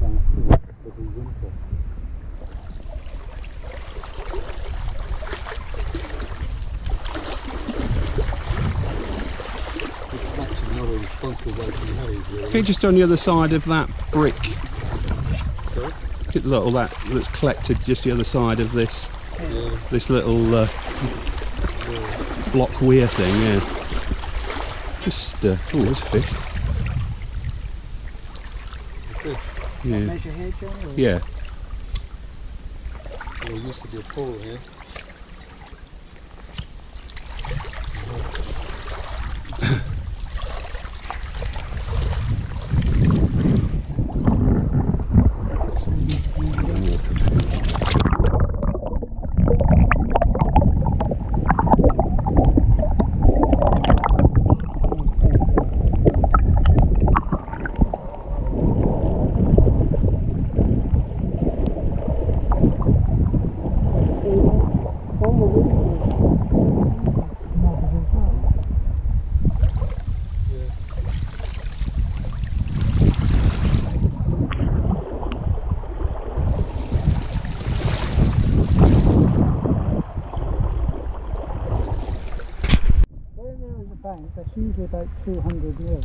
every winter. It's actually not a responsible way to behave, really. Okay, just on the other side of that brick. Sorry? All that's collected just the other side of this. Yeah. This little block weir thing, yeah. Just, oh, there's a fish. Fish? Yeah. Measure here, John? Or? Yeah. There used to be a pool here. That's usually about 200 mil.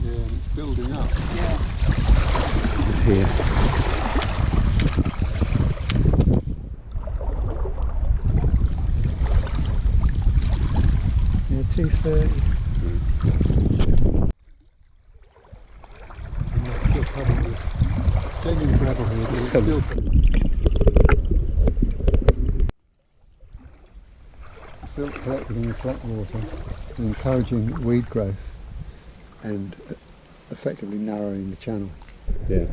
Yeah, and it's building up. Yeah. Here. Yeah, 230. And it's still covered with genuine gravel here, but it's still silt collected in the slack water, and encouraging weed growth and effectively narrowing the channel. Yeah.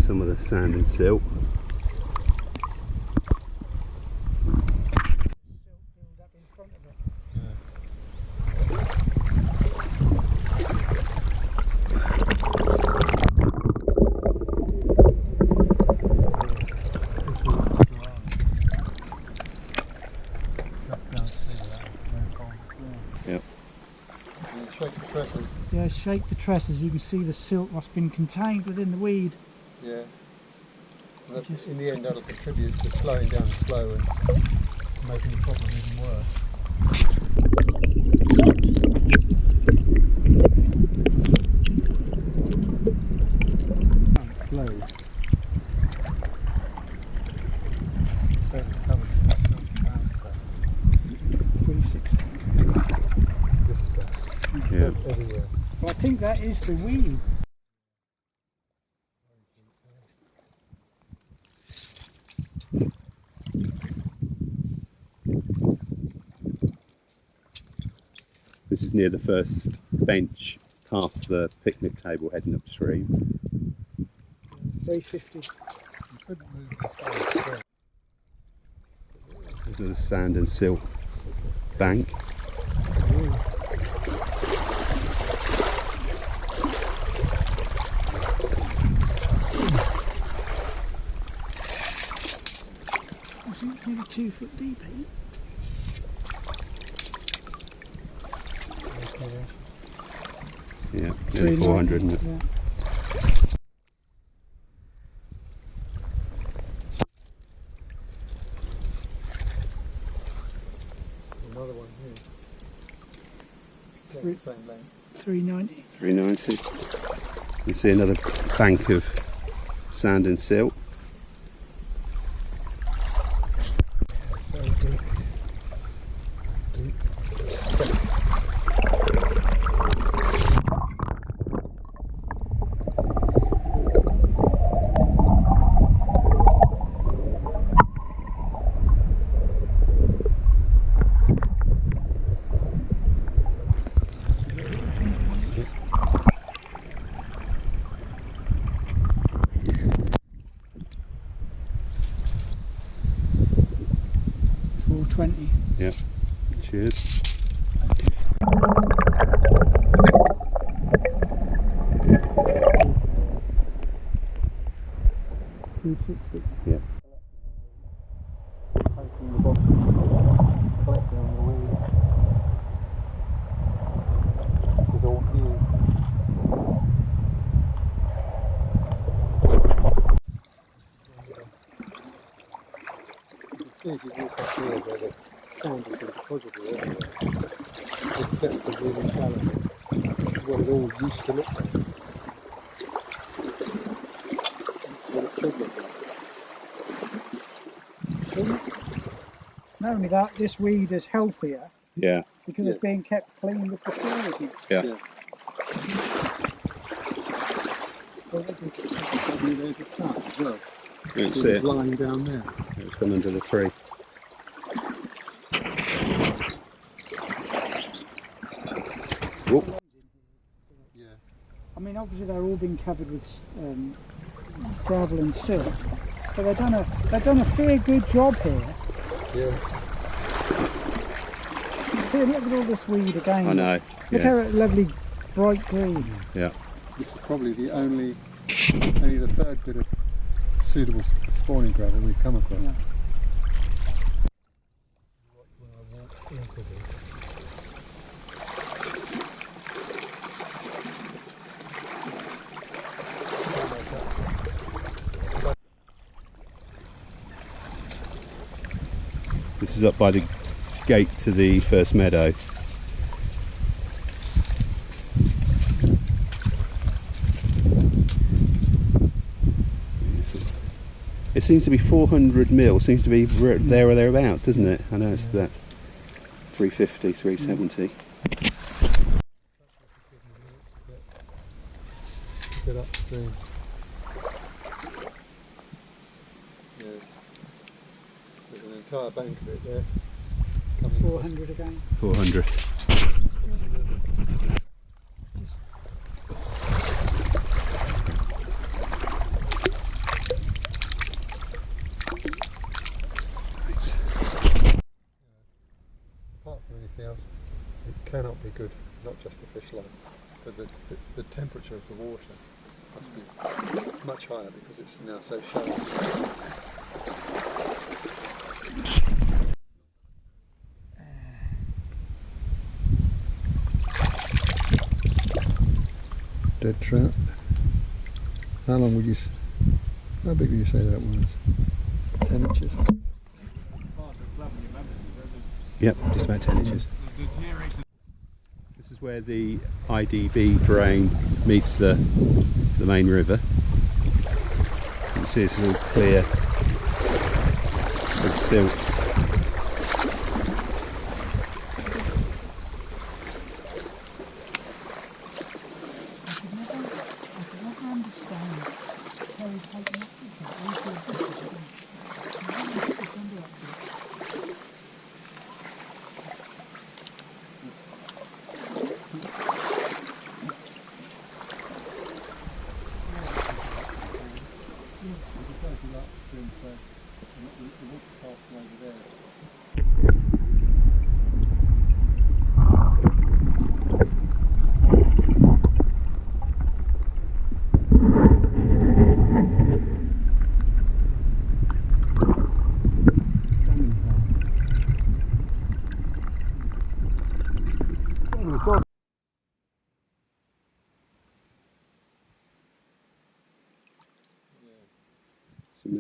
Some of the sand and silt. Yep. Shake the tresses. Yeah, shake the tresses. You can see the silt what's been contained within the weed. Yeah. And that's, in the end, that'll contribute to slowing down the flow and making the problem even worse. Flow. Yeah. But I think that is the weed. This is near the first bench past the picnic table heading upstream. 350. There's the sand and silt bank. Maybe 2 foot deep, eh? Yeah, nearly 400, isn't it? Yeah. Another one here. Three- Same length. 390. 390. You see another bank of sand and silt. Very deep. Deep. Yeah. Cheers. Yeah. Taking the bottom, collecting on the weed. soon as you walk up here where the sand has been deposited everywhere, except for really shallow, this is what it all used to look like. What it should look like. Not only that, this weed is healthier Yeah. because it's being kept clean with the soil, isn't it? Yeah. There's a trout as well. You don't see it. Lying down there. It's gone under the tree. Whoop. Yeah. I mean, obviously they're all being covered with gravel and silt, but they've done a fair good job here. Yeah. Here, look at all this weed again. I know. Look how lovely bright green. Yeah. This is probably only the third bit of suitable spawning gravel we've come across. Yeah. When I walk into this. This is up by the gate to the first meadow. It seems to be 400 mil, seems to be there or thereabouts, doesn't it? I know it's about 350, 370. A bit upstream. Yeah. There's an entire bank of it there. 400 again. 400. Apart from anything else, it cannot be good, not just the fish life, but the temperature of the water must be much higher because it's now so shallow. Dead trout. How long would you? How big would you say that was? 10 inches. Yep, just about 10 inches. This is where the IDB drain meets the main river. You can see it's all clear with silt.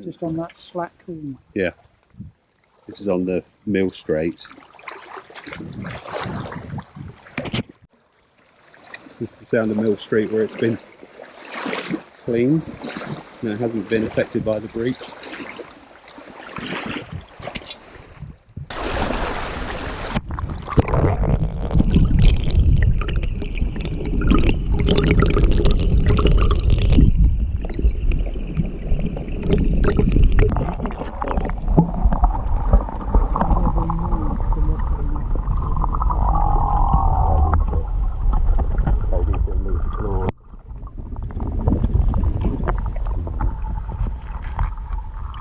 Just on that slack corner. Yeah, this is on the mill straight. This is down the mill street where it's been cleaned and it hasn't been affected by the breach.